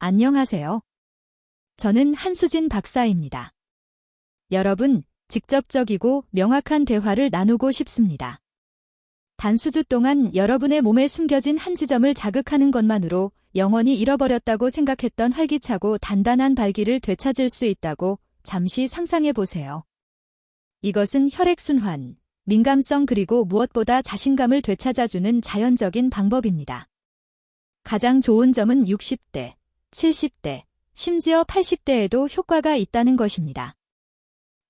안녕하세요. 저는 한수진 박사입니다. 여러분, 직접적이고 명확한 대화를 나누고 싶습니다. 단 수주 동안 여러분의 몸에 숨겨진 한 지점을 자극하는 것만으로 영원히 잃어버렸다고 생각했던 활기차고 단단한 발기를 되찾을 수 있다고 잠시 상상해 보세요. 이것은 혈액순환, 민감성 그리고 무엇보다 자신감을 되찾아주는 자연적인 방법입니다. 가장 좋은 점은 60대, 70대, 심지어 80대에도 효과가 있다는 것입니다.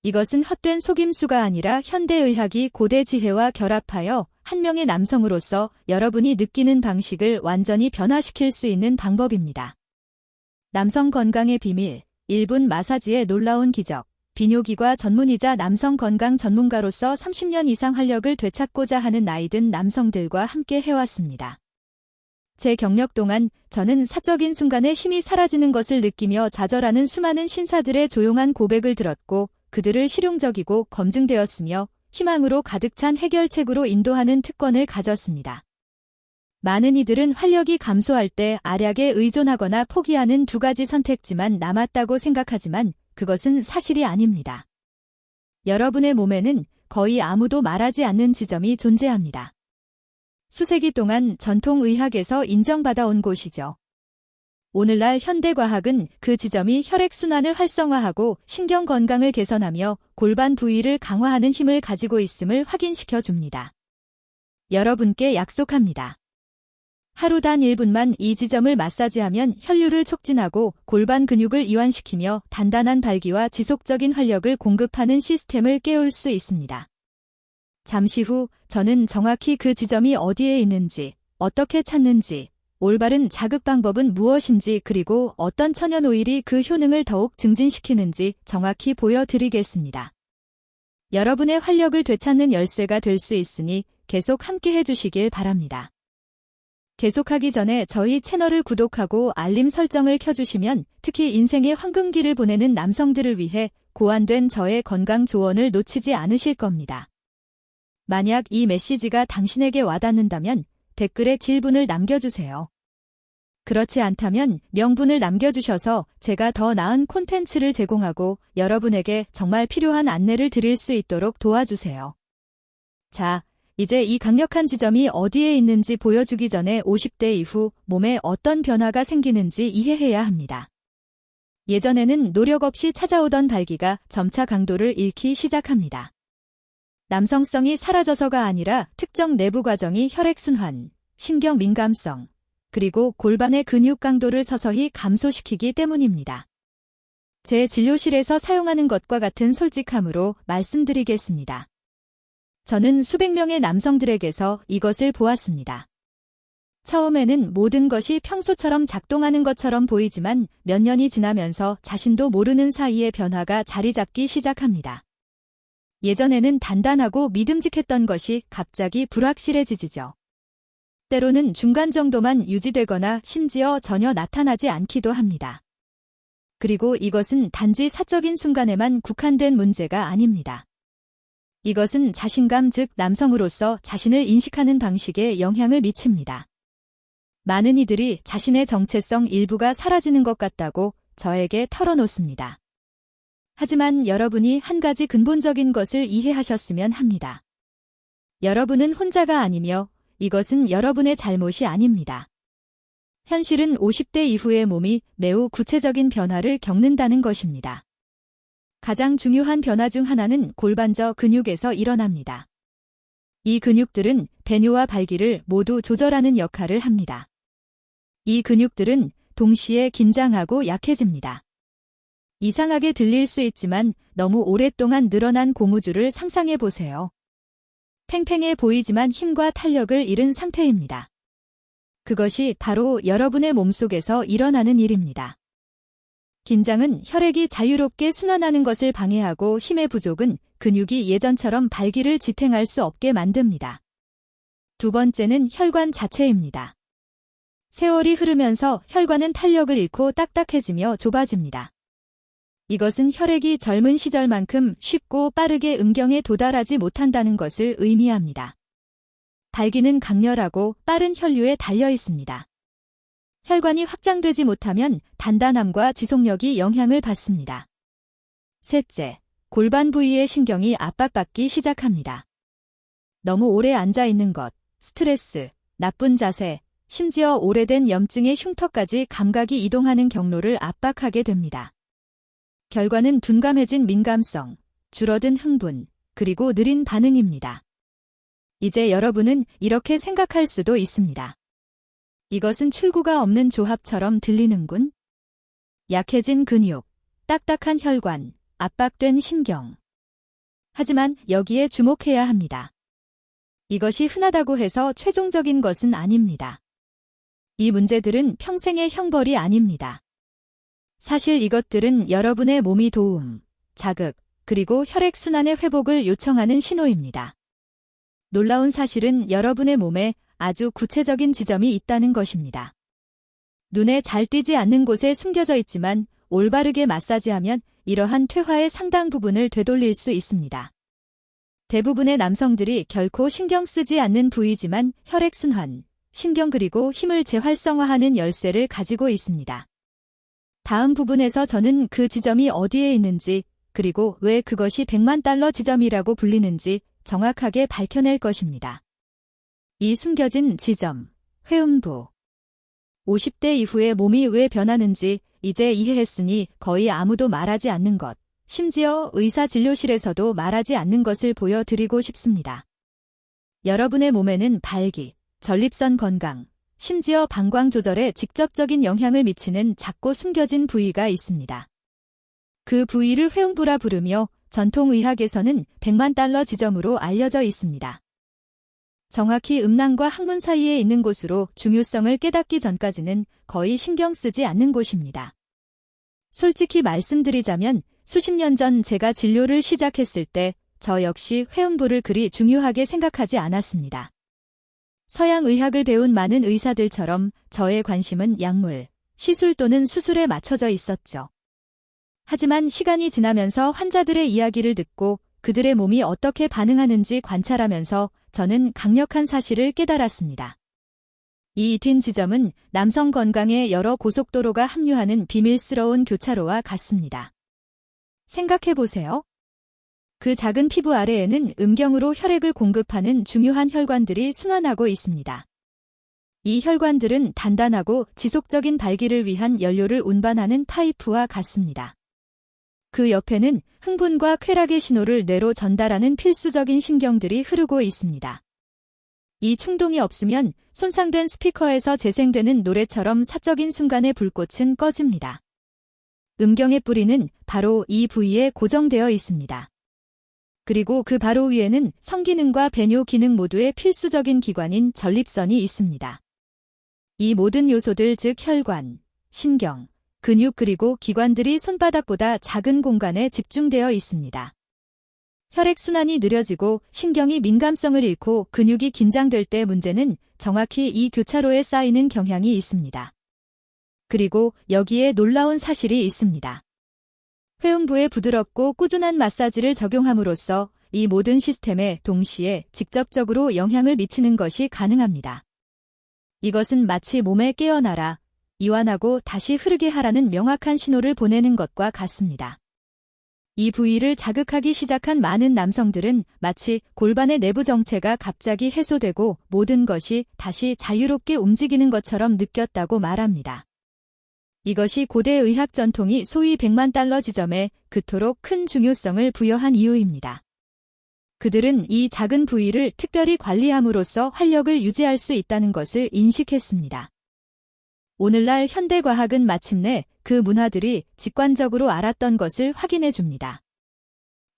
이것은 헛된 속임수가 아니라 현대의학이 고대 지혜와 결합하여 한 명의 남성으로서 여러분이 느끼는 방식을 완전히 변화시킬 수 있는 방법입니다. 남성 건강의 비밀, 1분 마사지의 놀라운 기적. 비뇨기과 전문의자 남성 건강 전문가로서 30년 이상 활력을 되찾고자 하는 나이든 남성들과 함께 해왔습니다. 제 경력 동안 저는 사적인 순간에 힘이 사라지는 것을 느끼며 좌절하는 수많은 신사들의 조용한 고백을 들었고 그들을 실용적이고 검증되었으며 희망으로 가득 찬 해결책으로 인도하는 특권을 가졌습니다. 많은 이들은 활력이 감소할 때 알약에 의존하거나 포기하는 두 가지 선택지만 남았다고 생각하지만 그것은 사실이 아닙니다. 여러분의 몸에는 거의 아무도 말하지 않는 지점이 존재합니다. 수세기 동안 전통의학에서 인정받아온 곳이죠. 오늘날 현대과학은 그 지점이 혈액순환을 활성화하고 신경 건강을 개선하며 골반 부위를 강화하는 힘을 가지고 있음을 확인시켜 줍니다. 여러분께 약속합니다. 하루 단 1분만 이 지점을 마사지하면 혈류를 촉진하고 골반 근육을 이완시키며 단단한 발기와 지속적인 활력을 공급하는 시스템을 깨울 수 있습니다. 잠시 후 저는 정확히 그 지점이 어디에 있는지, 어떻게 찾는지, 올바른 자극 방법은 무엇인지 그리고 어떤 천연 오일이 그 효능을 더욱 증진시키는지 정확히 보여드리겠습니다. 여러분의 활력을 되찾는 열쇠가 될 수 있으니 계속 함께 해주시길 바랍니다. 계속하기 전에 저희 채널을 구독하고 알림 설정을 켜주시면 특히 인생의 황금기를 보내는 남성들을 위해 고안된 저의 건강 조언을 놓치지 않으실 겁니다. 만약 이 메시지가 당신에게 와닿는다면 댓글에 질문을 남겨주세요. 그렇지 않다면 명분을 남겨주셔서 제가 더 나은 콘텐츠를 제공하고 여러분에게 정말 필요한 안내를 드릴 수 있도록 도와주세요. 자, 이제 이 강력한 지점이 어디에 있는지 보여주기 전에 50대 이후 몸에 어떤 변화가 생기는지 이해해야 합니다. 예전에는 노력 없이 찾아오던 발기가 점차 강도를 잃기 시작합니다. 남성성이 사라져서가 아니라 특정 내부 과정이 혈액순환, 신경 민감성, 그리고 골반의 근육 강도를 서서히 감소시키기 때문입니다. 제 진료실에서 사용하는 것과 같은 솔직함으로 말씀드리겠습니다. 저는 수백 명의 남성들에게서 이것을 보았습니다. 처음에는 모든 것이 평소처럼 작동하는 것처럼 보이지만 몇 년이 지나면서 자신도 모르는 사이에 변화가 자리 잡기 시작합니다. 예전에는 단단하고 믿음직했던 것이 갑자기 불확실해지죠. 때로는 중간 정도만 유지되거나 심지어 전혀 나타나지 않기도 합니다. 그리고 이것은 단지 사적인 순간에만 국한된 문제가 아닙니다. 이것은 자신감 즉 남성으로서 자신을 인식하는 방식에 영향을 미칩니다. 많은 이들이 자신의 정체성 일부가 사라지는 것 같다고 저에게 털어놓습니다. 하지만 여러분이 한 가지 근본적인 것을 이해하셨으면 합니다. 여러분은 혼자가 아니며 이것은 여러분의 잘못이 아닙니다. 현실은 50대 이후의 몸이 매우 구체적인 변화를 겪는다는 것입니다. 가장 중요한 변화 중 하나는 골반저 근육에서 일어납니다. 이 근육들은 배뇨와 발기를 모두 조절하는 역할을 합니다. 이 근육들은 동시에 긴장하고 약해집니다. 이상하게 들릴 수 있지만 너무 오랫동안 늘어난 고무줄을 상상해 보세요. 팽팽해 보이지만 힘과 탄력을 잃은 상태입니다. 그것이 바로 여러분의 몸속에서 일어나는 일입니다. 긴장은 혈액이 자유롭게 순환하는 것을 방해하고 힘의 부족은 근육이 예전처럼 발기를 지탱할 수 없게 만듭니다. 두 번째는 혈관 자체입니다. 세월이 흐르면서 혈관은 탄력을 잃고 딱딱해지며 좁아집니다. 이것은 혈액이 젊은 시절만큼 쉽고 빠르게 음경에 도달하지 못한다는 것을 의미합니다. 발기는 강렬하고 빠른 혈류에 달려 있습니다. 혈관이 확장되지 못하면 단단함과 지속력이 영향을 받습니다. 셋째, 골반 부위의 신경이 압박받기 시작합니다. 너무 오래 앉아 있는 것, 스트레스, 나쁜 자세, 심지어 오래된 염증의 흉터까지 감각이 이동하는 경로를 압박하게 됩니다. 결과는 둔감해진 민감성, 줄어든 흥분, 그리고 느린 반응입니다. 이제 여러분은 이렇게 생각할 수도 있습니다. 이것은 출구가 없는 조합처럼 들리는군. 약해진 근육, 딱딱한 혈관, 압박된 신경. 하지만 여기에 주목해야 합니다. 이것이 흔하다고 해서 최종적인 것은 아닙니다. 이 문제들은 평생의 형벌이 아닙니다. 사실 이것들은 여러분의 몸이 도움, 자극, 그리고 혈액순환의 회복을 요청하는 신호입니다. 놀라운 사실은 여러분의 몸에 아주 구체적인 지점이 있다는 것입니다. 눈에 잘 띄지 않는 곳에 숨겨져 있지만 올바르게 마사지하면 이러한 퇴화의 상당 부분을 되돌릴 수 있습니다. 대부분의 남성들이 결코 신경 쓰지 않는 부위지만 혈액순환, 신경 그리고 힘을 재활성화하는 열쇠를 가지고 있습니다. 다음 부분에서 저는 그 지점이 어디에 있는지, 그리고 왜 그것이 100만 달러 지점이라고 불리는지 정확하게 밝혀낼 것입니다. 이 숨겨진 지점, 회음부. 50대 이후에 몸이 왜 변하는지 이제 이해했으니 거의 아무도 말하지 않는 것, 심지어 의사 진료실에서도 말하지 않는 것을 보여드리고 싶습니다. 여러분의 몸에는 발기, 전립선 건강, 심지어 방광 조절에 직접적인 영향을 미치는 작고 숨겨진 부위가 있습니다. 그 부위를 회음부라 부르며 전통의학에서는 100만 달러 지점으로 알려져 있습니다. 정확히 음낭과 항문 사이에 있는 곳으로 중요성을 깨닫기 전까지는 거의 신경 쓰지 않는 곳입니다. 솔직히 말씀드리자면 수십 년 전 제가 진료를 시작했을 때 저 역시 회음부를 그리 중요하게 생각하지 않았습니다. 서양 의학을 배운 많은 의사들처럼 저의 관심은 약물, 시술 또는 수술에 맞춰져 있었죠. 하지만 시간이 지나면서 환자들의 이야기를 듣고 그들의 몸이 어떻게 반응하는지 관찰하면서 저는 강력한 사실을 깨달았습니다. 이 딘 지점은 남성 건강에 여러 고속도로가 합류하는 비밀스러운 교차로와 같습니다. 생각해보세요. 그 작은 피부 아래에는 음경으로 혈액을 공급하는 중요한 혈관들이 순환하고 있습니다. 이 혈관들은 단단하고 지속적인 발기를 위한 연료를 운반하는 파이프와 같습니다. 그 옆에는 흥분과 쾌락의 신호를 뇌로 전달하는 필수적인 신경들이 흐르고 있습니다. 이 충동이 없으면 손상된 스피커에서 재생되는 노래처럼 사적인 순간의 불꽃은 꺼집니다. 음경의 뿌리는 바로 이 부위에 고정되어 있습니다. 그리고 그 바로 위에는 성기능과 배뇨 기능 모두의 필수적인 기관인 전립선이 있습니다. 이 모든 요소들 즉 혈관, 신경, 근육 그리고 기관들이 손바닥보다 작은 공간에 집중되어 있습니다. 혈액순환이 느려지고 신경이 민감성을 잃고 근육이 긴장될 때 문제는 정확히 이 교차로에 쌓이는 경향이 있습니다. 그리고 여기에 놀라운 사실이 있습니다. 회음부에 부드럽고 꾸준한 마사지를 적용함으로써 이 모든 시스템에 동시에 직접적으로 영향을 미치는 것이 가능합니다. 이것은 마치 몸에 깨어나라, 이완하고 다시 흐르게 하라는 명확한 신호를 보내는 것과 같습니다. 이 부위를 자극하기 시작한 많은 남성들은 마치 골반의 내부 정체가 갑자기 해소되고 모든 것이 다시 자유롭게 움직이는 것처럼 느꼈다고 말합니다. 이것이 고대 의학 전통이 소위 100만 달러 지점에 그토록 큰 중요성을 부여한 이유입니다. 그들은 이 작은 부위를 특별히 관리함으로써 활력을 유지할 수 있다는 것을 인식했습니다. 오늘날 현대과학은 마침내 그 문화들이 직관적으로 알았던 것을 확인해 줍니다.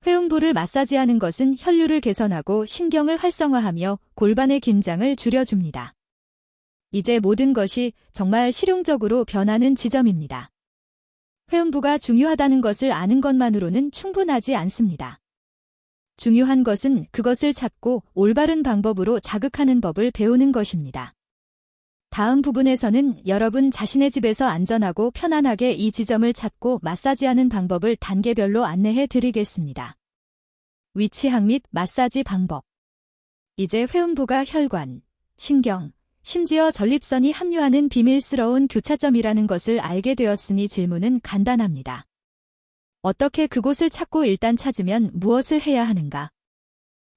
회음부를 마사지하는 것은 혈류를 개선하고 신경을 활성화하며 골반의 긴장을 줄여줍니다. 이제 모든 것이 정말 실용적으로 변하는 지점입니다. 회음부가 중요하다는 것을 아는 것만으로는 충분하지 않습니다. 중요한 것은 그것을 찾고 올바른 방법으로 자극하는 법을 배우는 것입니다. 다음 부분에서는 여러분 자신의 집에서 안전하고 편안하게 이 지점을 찾고 마사지하는 방법을 단계별로 안내해 드리겠습니다. 위치학 및 마사지 방법. 이제 회음부가 혈관, 신경, 심지어 전립선이 함유하는 비밀스러운 교차점이라는 것을 알게 되었으니 질문은 간단합니다. 어떻게 그곳을 찾고 일단 찾으면 무엇을 해야 하는가?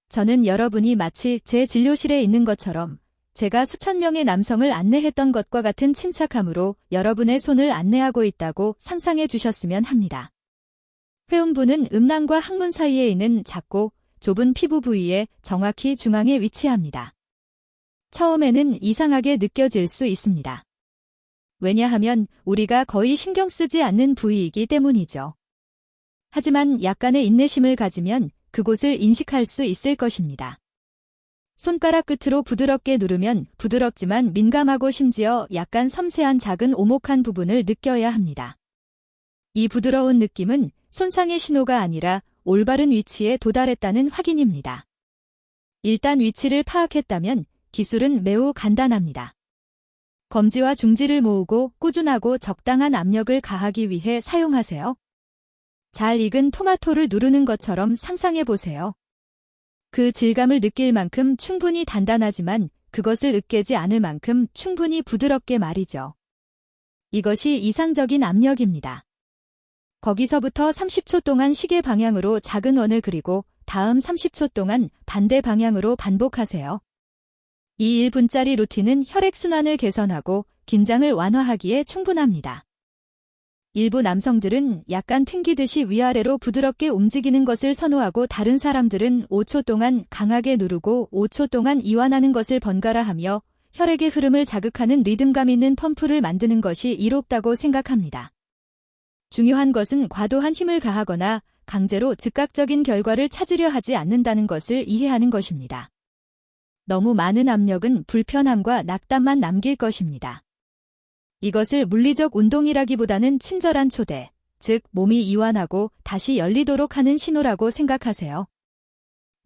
저는 여러분이 마치 제 진료실에 있는 것처럼 제가 수천 명의 남성을 안내했던 것과 같은 침착함으로 여러분의 손을 안내하고 있다고 상상해 주셨으면 합니다. 회음부는 음낭과 항문 사이에 있는 작고 좁은 피부 부위의 정확히 중앙에 위치합니다. 처음에는 이상하게 느껴질 수 있습니다. 왜냐하면 우리가 거의 신경 쓰지 않는 부위이기 때문이죠. 하지만 약간의 인내심을 가지면 그곳을 인식할 수 있을 것입니다. 손가락 끝으로 부드럽게 누르면 부드럽지만 민감하고 심지어 약간 섬세한 작은 오목한 부분을 느껴야 합니다. 이 부드러운 느낌은 손상의 신호가 아니라 올바른 위치에 도달했다는 확인입니다. 일단 위치를 파악했다면 기술은 매우 간단합니다. 검지와 중지를 모으고 꾸준하고 적당한 압력을 가하기 위해 사용하세요. 잘 익은 토마토를 누르는 것처럼 상상해 보세요. 그 질감을 느낄 만큼 충분히 단단하지만 그것을 으깨지 않을 만큼 충분히 부드럽게 말이죠. 이것이 이상적인 압력입니다. 거기서부터 30초 동안 시계 방향으로 작은 원을 그리고 다음 30초 동안 반대 방향으로 반복하세요. 이 1분짜리 루틴은 혈액순환을 개선하고 긴장을 완화하기에 충분합니다. 일부 남성들은 약간 튕기듯이 위아래로 부드럽게 움직이는 것을 선호하고 다른 사람들은 5초 동안 강하게 누르고 5초 동안 이완하는 것을 번갈아 하며 혈액의 흐름을 자극하는 리듬감 있는 펌프를 만드는 것이 이롭다고 생각합니다. 중요한 것은 과도한 힘을 가하거나 강제로 즉각적인 결과를 찾으려 하지 않는다는 것을 이해하는 것입니다. 너무 많은 압력은 불편함과 낙담만 남길 것입니다. 이것을 물리적 운동이라기보다는 친절한 초대, 즉 몸이 이완하고 다시 열리도록 하는 신호라고 생각하세요.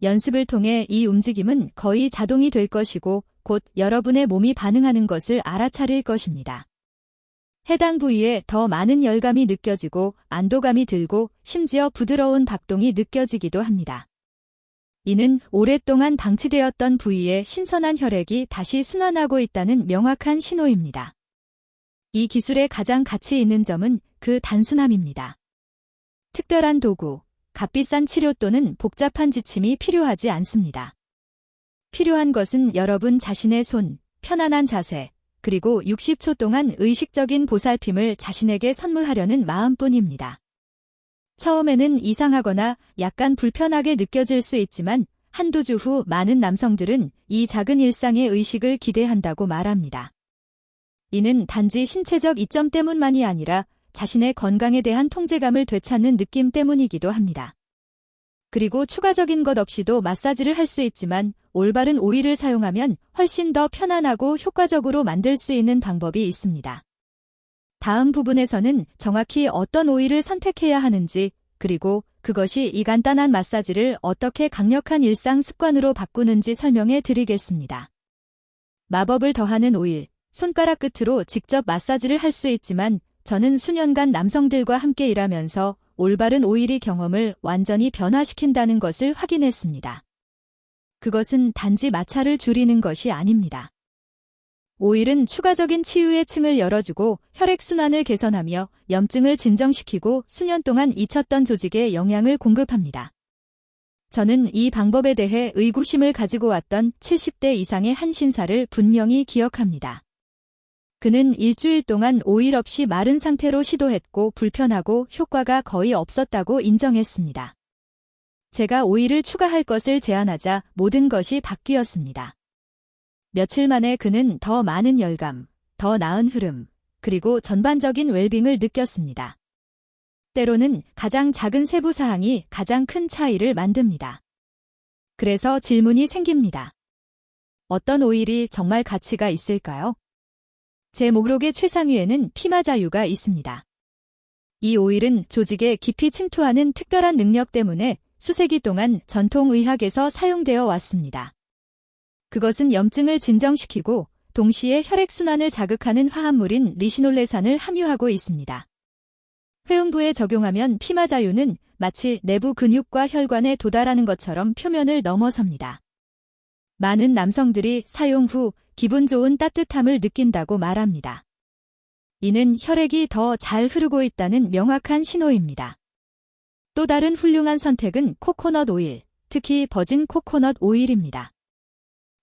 연습을 통해 이 움직임은 거의 자동이 될 것이고 곧 여러분의 몸이 반응하는 것을 알아차릴 것입니다. 해당 부위에 더 많은 열감이 느껴지고 안도감이 들고 심지어 부드러운 박동이 느껴지기도 합니다. 이는 오랫동안 방치되었던 부위에 신선한 혈액이 다시 순환하고 있다는 명확한 신호입니다. 이 기술의 가장 가치 있는 점은 그 단순함입니다. 특별한 도구, 값비싼 치료 또는 복잡한 지침이 필요하지 않습니다. 필요한 것은 여러분 자신의 손, 편안한 자세, 그리고 60초 동안 의식적인 보살핌을 자신에게 선물하려는 마음뿐입니다. 처음에는 이상하거나 약간 불편하게 느껴질 수 있지만 한두 주 후 많은 남성들은 이 작은 일상의 의식을 기대한다고 말합니다. 이는 단지 신체적 이점 때문만이 아니라 자신의 건강에 대한 통제감을 되찾는 느낌 때문이기도 합니다. 그리고 추가적인 것 없이도 마사지를 할 수 있지만 올바른 오일을 사용하면 훨씬 더 편안하고 효과적으로 만들 수 있는 방법이 있습니다. 다음 부분에서는 정확히 어떤 오일을 선택해야 하는지, 그리고 그것이 이 간단한 마사지를 어떻게 강력한 일상 습관으로 바꾸는지 설명해 드리겠습니다. 마법을 더하는 오일, 손가락 끝으로 직접 마사지를 할 수 있지만 저는 수년간 남성들과 함께 일하면서 올바른 오일이 경험을 완전히 변화시킨다는 것을 확인했습니다. 그것은 단지 마찰을 줄이는 것이 아닙니다. 오일은 추가적인 치유의 층을 열어주고 혈액순환을 개선하며 염증을 진정시키고 수년 동안 잊혔던 조직에 영양을 공급합니다. 저는 이 방법에 대해 의구심을 가지고 왔던 70대 이상의 한 신사를 분명히 기억합니다. 그는 일주일 동안 오일 없이 마른 상태로 시도했고 불편하고 효과가 거의 없었다고 인정했습니다. 제가 오일을 추가할 것을 제안하자 모든 것이 바뀌었습니다. 며칠 만에 그는 더 많은 열감, 더 나은 흐름, 그리고 전반적인 웰빙을 느꼈습니다. 때로는 가장 작은 세부 사항이 가장 큰 차이를 만듭니다. 그래서 질문이 생깁니다. 어떤 오일이 정말 가치가 있을까요? 제 목록의 최상위에는 피마자유가 있습니다. 이 오일은 조직에 깊이 침투하는 특별한 능력 때문에 수세기 동안 전통의학에서 사용되어 왔습니다. 그것은 염증을 진정시키고 동시에 혈액순환을 자극하는 화합물인 리시놀레산을 함유하고 있습니다. 회음부에 적용하면 피마자유는 마치 내부 근육과 혈관에 도달하는 것처럼 표면을 넘어섭니다. 많은 남성들이 사용 후 기분 좋은 따뜻함을 느낀다고 말합니다. 이는 혈액이 더 잘 흐르고 있다는 명확한 신호입니다. 또 다른 훌륭한 선택은 코코넛 오일, 특히 버진 코코넛 오일입니다.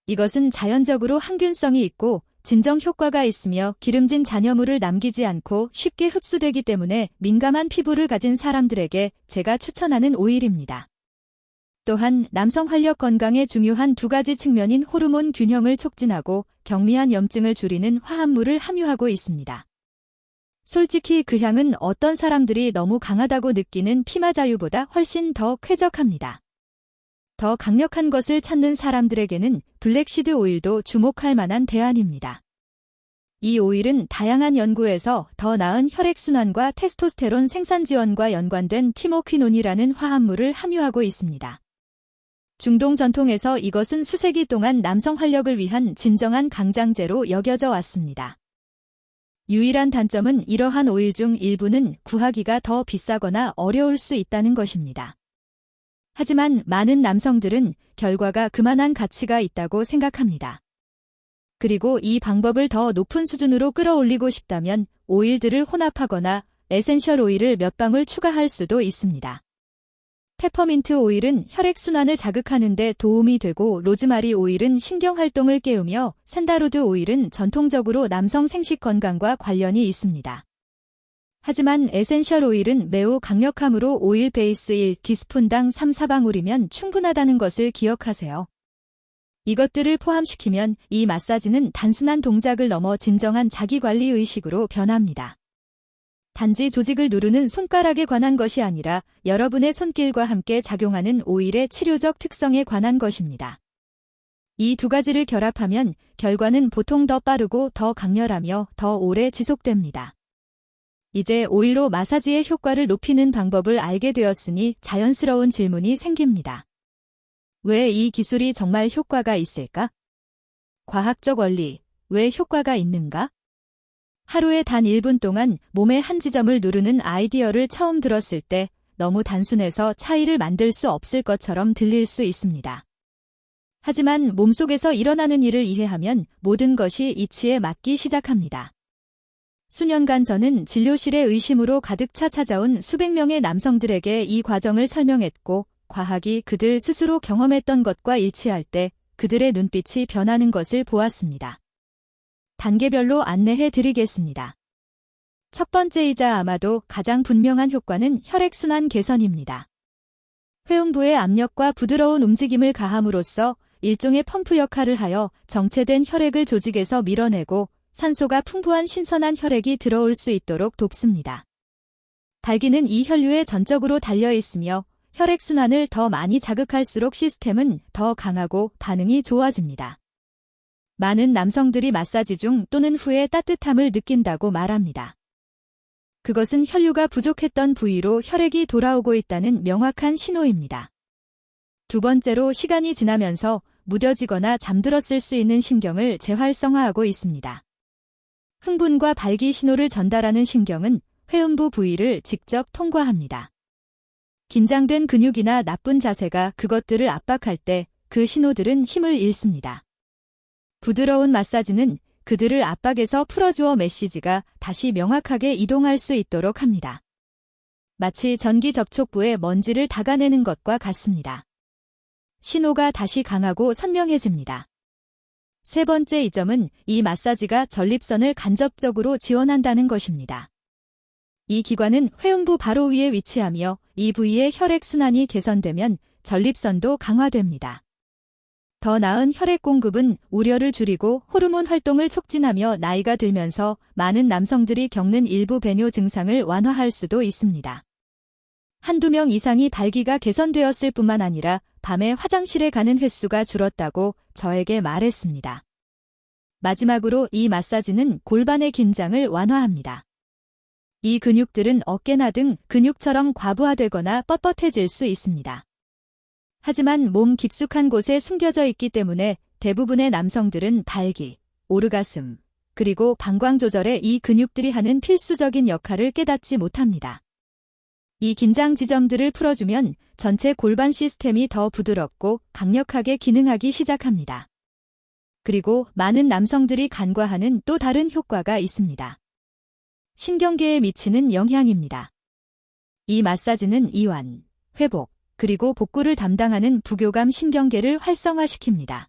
이것은 자연적으로 항균성이 있고 진정 효과가 있으며 기름진 잔여물을 남기지 않고 쉽게 흡수되기 때문에 민감한 피부를 가진 사람들에게 제가 추천하는 오일입니다. 또한 남성 활력 건강에 중요한 두 가지 측면인 호르몬 균형을 촉진하고 경미한 염증을 줄이는 화합물을 함유하고 있습니다. 솔직히 그 향은 어떤 사람들이 너무 강하다고 느끼는 피마자유보다 훨씬 더 쾌적합니다. 더 강력한 것을 찾는 사람들에게는 블랙시드 오일도 주목할 만한 대안입니다. 이 오일은 다양한 연구에서 더 나은 혈액순환과 테스토스테론 생산 지원과 연관된 티모퀴논이라는 화합물을 함유하고 있습니다. 중동 전통에서 이것은 수세기 동안 남성 활력을 위한 진정한 강장제로 여겨져 왔습니다. 유일한 단점은 이러한 오일 중 일부는 구하기가 더 비싸거나 어려울 수 있다는 것입니다. 하지만 많은 남성들은 결과가 그만한 가치가 있다고 생각합니다. 그리고 이 방법을 더 높은 수준으로 끌어올리고 싶다면 오일들을 혼합하거나 에센셜 오일을 몇 방울 추가할 수도 있습니다. 페퍼민트 오일은 혈액순환을 자극하는 데 도움이 되고 로즈마리 오일은 신경활동을 깨우며 샌다로드 오일은 전통적으로 남성 생식 건강과 관련이 있습니다. 하지만 에센셜 오일은 매우 강력하므로 오일 베이스 1티스푼당 3-4방울이면 충분하다는 것을 기억하세요. 이것들을 포함시키면 이 마사지는 단순한 동작을 넘어 진정한 자기관리 의식으로 변합니다. 단지 조직을 누르는 손가락에 관한 것이 아니라 여러분의 손길과 함께 작용하는 오일의 치료적 특성에 관한 것입니다. 이 두 가지를 결합하면 결과는 보통 더 빠르고 더 강렬하며 더 오래 지속됩니다. 이제 오일로 마사지의 효과를 높이는 방법을 알게 되었으니 자연스러운 질문이 생깁니다. 왜 이 기술이 정말 효과가 있을까? 과학적 원리, 왜 효과가 있는가? 하루에 단 1분 동안 몸의 한 지점을 누르는 아이디어를 처음 들었을 때 너무 단순해서 차이를 만들 수 없을 것처럼 들릴 수 있습니다. 하지만 몸속에서 일어나는 일을 이해하면 모든 것이 이치에 맞기 시작합니다. 수년간 저는 진료실에 의심으로 가득 차 찾아온 수백 명의 남성들에게 이 과정을 설명했고 과학이 그들 스스로 경험했던 것과 일치할 때 그들의 눈빛이 변하는 것을 보았습니다. 단계별로 안내해 드리겠습니다. 첫 번째이자 아마도 가장 분명한 효과는 혈액순환 개선입니다. 회음부의 압력과 부드러운 움직임을 가함으로써 일종의 펌프 역할을 하여 정체된 혈액을 조직에서 밀어내고 산소가 풍부한 신선한 혈액이 들어올 수 있도록 돕습니다. 발기는 이 혈류에 전적으로 달려 있으며 혈액순환을 더 많이 자극할수록 시스템은 더 강하고 반응이 좋아집니다. 많은 남성들이 마사지 중 또는 후에 따뜻함을 느낀다고 말합니다. 그것은 혈류가 부족했던 부위로 혈액이 돌아오고 있다는 명확한 신호입니다. 두 번째로 시간이 지나면서 무뎌지거나 잠들었을 수 있는 신경을 재활성화하고 있습니다. 흥분과 발기 신호를 전달하는 신경은 회음부 부위를 직접 통과합니다. 긴장된 근육이나 나쁜 자세가 그것들을 압박할 때 그 신호들은 힘을 잃습니다. 부드러운 마사지는 그들을 압박에서 풀어주어 메시지가 다시 명확하게 이동할 수 있도록 합니다. 마치 전기 접촉부에 먼지를 닦아내는 것과 같습니다. 신호가 다시 강하고 선명해집니다. 세 번째 이점은 이 마사지가 전립선을 간접적으로 지원한다는 것입니다. 이 기관은 회음부 바로 위에 위치하며 이 부위의 혈액순환이 개선되면 전립선도 강화됩니다. 더 나은 혈액 공급은 우려를 줄이고 호르몬 활동을 촉진하며 나이가 들면서 많은 남성들이 겪는 일부 배뇨 증상을 완화할 수도 있습니다. 한두 명 이상이 발기가 개선되었을 뿐만 아니라 밤에 화장실에 가는 횟수가 줄었다고 저에게 말했습니다. 마지막으로 이 마사지는 골반의 긴장을 완화합니다. 이 근육들은 어깨나 등 근육처럼 과부하되거나 뻣뻣해질 수 있습니다. 하지만 몸 깊숙한 곳에 숨겨져 있기 때문에 대부분의 남성들은 발기, 오르가슴, 그리고 방광 조절에 이 근육들이 하는 필수적인 역할을 깨닫지 못합니다. 이 긴장 지점들을 풀어주면 전체 골반 시스템이 더 부드럽고 강력하게 기능하기 시작합니다. 그리고 많은 남성들이 간과하는 또 다른 효과가 있습니다. 신경계에 미치는 영향입니다. 이 마사지는 이완, 회복, 그리고 복구를 담당하는 부교감 신경계를 활성화시킵니다.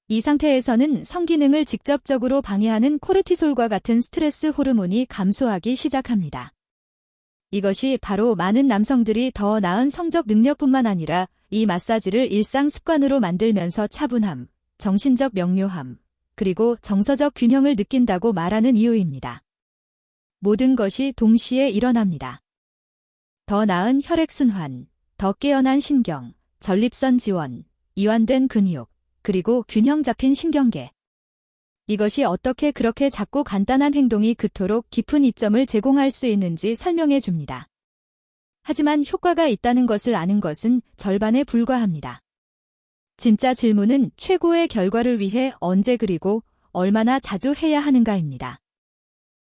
이 상태에서는 성기능을 직접적으로 방해하는 코르티솔과 같은 스트레스 호르몬이 감소하기 시작합니다. 이것이 바로 많은 남성들이 더 나은 성적 능력뿐만 아니라 이 마사지를 일상 습관으로 만들면서 차분함, 정신적 명료함, 그리고 정서적 균형을 느낀다고 말하는 이유입니다. 모든 것이 동시에 일어납니다. 더 나은 혈액순환, 더 깨어난 신경, 전립선 지원, 이완된 근육, 그리고 균형 잡힌 신경계. 이것이 어떻게 그렇게 작고 간단한 행동이 그토록 깊은 이점을 제공할 수 있는지 설명해 줍니다. 하지만 효과가 있다는 것을 아는 것은 절반에 불과합니다. 진짜 질문은 최고의 결과를 위해 언제 그리고 얼마나 자주 해야 하는가입니다.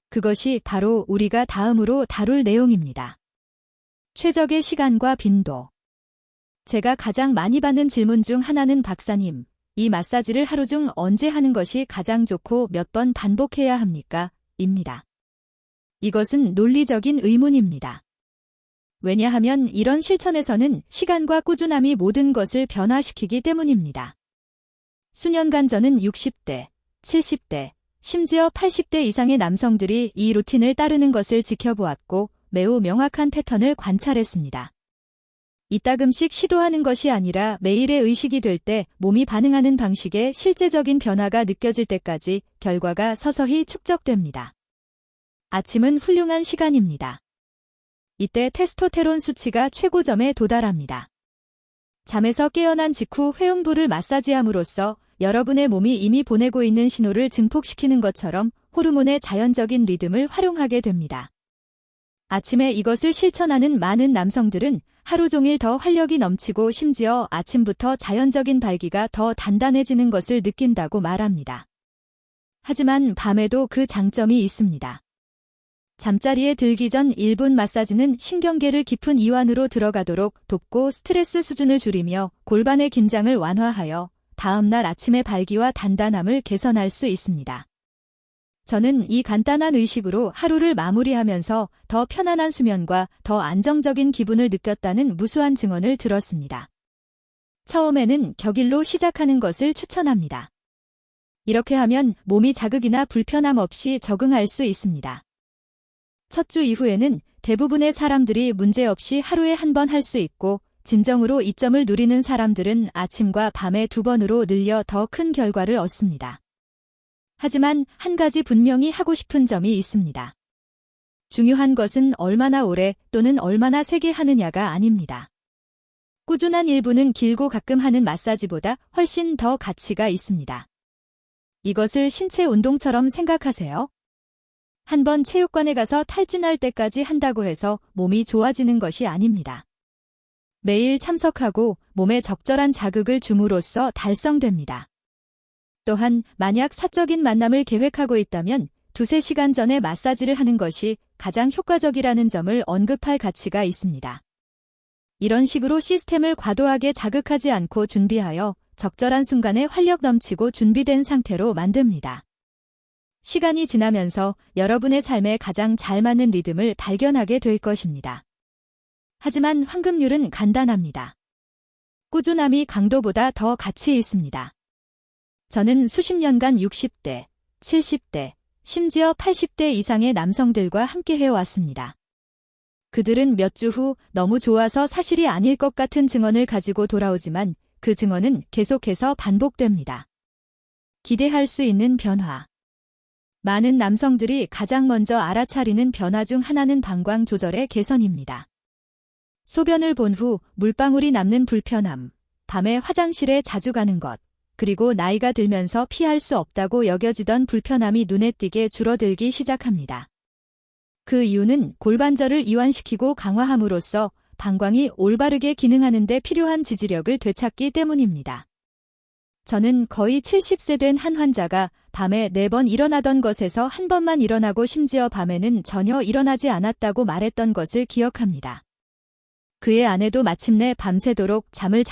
그것이 바로 우리가 다음으로 다룰 내용입니다. 최적의 시간과 빈도. 제가 가장 많이 받는 질문 중 하나는 박사님, 이 마사지를 하루 중 언제 하는 것이 가장 좋고 몇 번 반복해야 합니까? 입니다. 이것은 논리적인 의문입니다. 왜냐하면 이런 실천에서는 시간과 꾸준함이 모든 것을 변화시키기 때문입니다. 수년간 저는 60대, 70대, 심지어 80대 이상의 남성들이 이 루틴을 따르는 것을 지켜보았고 매우 명확한 패턴을 관찰했습니다. 이따금씩 시도하는 것이 아니라 매일의 의식이 될 때 몸이 반응하는 방식에 실제적인 변화가 느껴질 때까지 결과가 서서히 축적됩니다. 아침은 훌륭한 시간입니다. 이때 테스토테론 수치가 최고점에 도달합니다. 잠에서 깨어난 직후 회음부를 마사지함으로써 여러분의 몸이 이미 보내고 있는 신호를 증폭시키는 것처럼 호르몬의 자연적인 리듬을 활용하게 됩니다. 아침에 이것을 실천하는 많은 남성들은 하루 종일 더 활력이 넘치고 심지어 아침부터 자연적인 발기가 더 단단해지는 것을 느낀다고 말합니다. 하지만 밤에도 그 장점이 있습니다. 잠자리에 들기 전 1분 마사지는 신경계를 깊은 이완으로 들어가도록 돕고 스트레스 수준을 줄이며 골반의 긴장을 완화하여 다음날 아침의 발기와 단단함을 개선할 수 있습니다. 저는 이 간단한 의식으로 하루를 마무리하면서 더 편안한 수면과 더 안정적인 기분을 느꼈다는 무수한 증언을 들었습니다. 처음에는 격일로 시작하는 것을 추천합니다. 이렇게 하면 몸이 자극이나 불편함 없이 적응할 수 있습니다. 첫 주 이후에는 대부분의 사람들이 문제없이 하루에 한 번 할 수 있고 진정으로 이점을 누리는 사람들은 아침과 밤에 2번으로 늘려 더 큰 결과를 얻습니다. 하지만 한 가지 분명히 하고 싶은 점이 있습니다. 중요한 것은 얼마나 오래 또는 얼마나 세게 하느냐가 아닙니다. 꾸준한 일부는 길고 가끔 하는 마사지보다 훨씬 더 가치가 있습니다. 이것을 신체 운동처럼 생각하세요. 한 번 체육관에 가서 탈진할 때까지 한다고 해서 몸이 좋아지는 것이 아닙니다. 매일 참석하고 몸에 적절한 자극을 줌으로써 달성됩니다. 또한 만약 사적인 만남을 계획하고 있다면 2-3시간 전에 마사지를 하는 것이 가장 효과적이라는 점을 언급할 가치가 있습니다. 이런 식으로 시스템을 과도하게 자극하지 않고 준비하여 적절한 순간에 활력 넘치고 준비된 상태로 만듭니다. 시간이 지나면서 여러분의 삶에 가장 잘 맞는 리듬을 발견하게 될 것입니다. 하지만 황금률은 간단합니다. 꾸준함이 강도보다 더 가치 있습니다. 저는 수십 년간 60대, 70대, 심지어 80대 이상의 남성들과 함께 해왔습니다. 그들은 몇 주 후 너무 좋아서 사실이 아닐 것 같은 증언을 가지고 돌아오지만 그 증언은 계속해서 반복됩니다. 기대할 수 있는 변화. 많은 남성들이 가장 먼저 알아차리는 변화 중 하나는 방광 조절의 개선입니다. 소변을 본 후 물방울이 남는 불편함, 밤에 화장실에 자주 가는 것, 그리고 나이가 들면서 피할 수 없다고 여겨지던 불편함이 눈에 띄게 줄어들기 시작합니다. 그 이유는 골반절을 이완시키고 강화함으로써 방광이 올바르게 기능하는 데 필요한 지지력을 되찾기 때문입니다. 저는 거의 70세 된 한 환자가 밤에 4번 일어나던 것에서 한 번만 일어나고 심지어 밤에는 전혀 일어나지 않았다고 말했던 것을 기억합니다. 그의 아내도 마침내 밤새도록 잠을